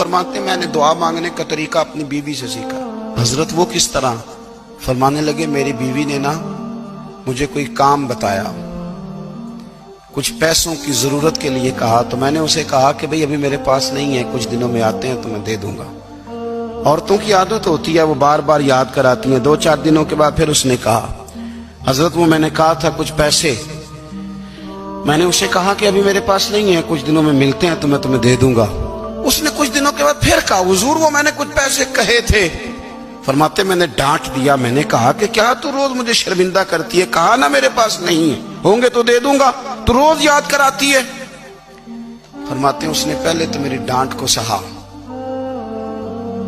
فرماتے ہیں میں نے دعا مانگنے کا طریقہ اپنی بیوی سے سیکھا۔ حضرت وہ کس طرح؟ فرمانے لگے میری بیوی نے نا مجھے کوئی کام بتایا، کچھ پیسوں کی ضرورت کے لیے کہا، تو میں نے اسے کہا کہ بھئی ابھی میرے پاس نہیں ہے، کچھ دنوں میں آتے ہیں تو میں دے دوں گا۔ عورتوں کی عادت ہوتی ہے وہ بار بار یاد کراتی ہیں۔ 2-4 دنوں کے بعد پھر اس نے کہا حضرت وہ میں نے کہا تھا کچھ پیسے، میں نے اسے کہا کہ ابھی میرے پاس نہیں ہے، کچھ دنوں میں ملتے ہیں تو میں تمہیں دے دوں گا۔ اس نے کچھ دنوں کے بعد پھر کہا حضور وہ میں نے کچھ پیسے کہے تھے۔ فرماتے میں نے ڈانٹ دیا، میں نے کہا کہ کیا تو روز مجھے شرمندہ کرتی ہے، کہا نا میرے پاس نہیں ہے، ہوں گے تو دے دوں گا، تو روز یاد کراتی ہے۔ فرماتے ہیں اس نے پہلے تو میری ڈانٹ کو سہا،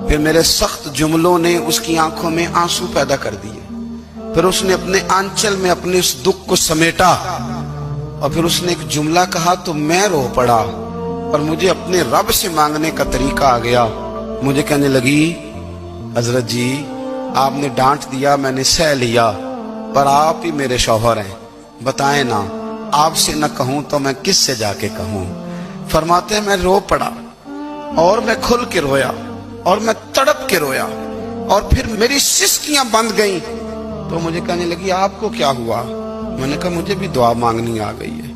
پھر میرے سخت جملوں نے اس کی آنکھوں میں آنسو پیدا کر دیے، پھر اس نے اپنے آنچل میں اپنے اس دکھ کو سمیٹا، اور پھر اس نے ایک جملہ کہا تو میں رو پڑا، اور مجھے اپنے رب سے مانگنے کا طریقہ آ گیا۔ مجھے کہنے لگی حضرت جی آپ نے ڈانٹ دیا، میں نے سہ لیا، پر آپ ہی میرے شوہر ہیں، بتائیں نا آپ سے نہ کہوں تو میں کس سے جا کے کہوں۔ فرماتے ہیں میں رو پڑا، اور میں کھل کے رویا، اور میں تڑپ کے رویا، اور پھر میری سسکیاں بند گئیں۔ تو مجھے کہنے لگی آپ کو کیا ہوا؟ میں نے کہا مجھے بھی دعا مانگنی آ گئی ہے۔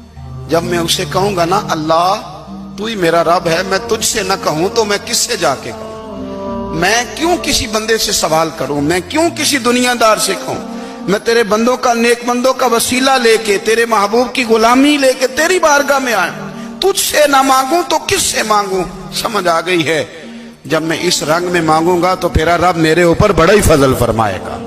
جب میں اسے کہوں گا نا اللہ تو ہی میرا رب ہے، میں تجھ سے نہ کہوں تو میں کس سے جا کے کہوں؟ میں کیوں کسی بندے سے سوال کروں؟ میں کیوں کسی دنیا دار سے کہوں؟ میں تیرے بندوں کا، نیک بندوں کا وسیلہ لے کے، تیرے محبوب کی غلامی لے کے تیری بارگاہ میں آیا، تجھ سے نہ مانگوں تو کس سے مانگوں؟ سمجھ آ گئی ہے؟ جب میں اس رنگ میں مانگوں گا تو پھر رب میرے اوپر بڑا ہی فضل فرمائے گا۔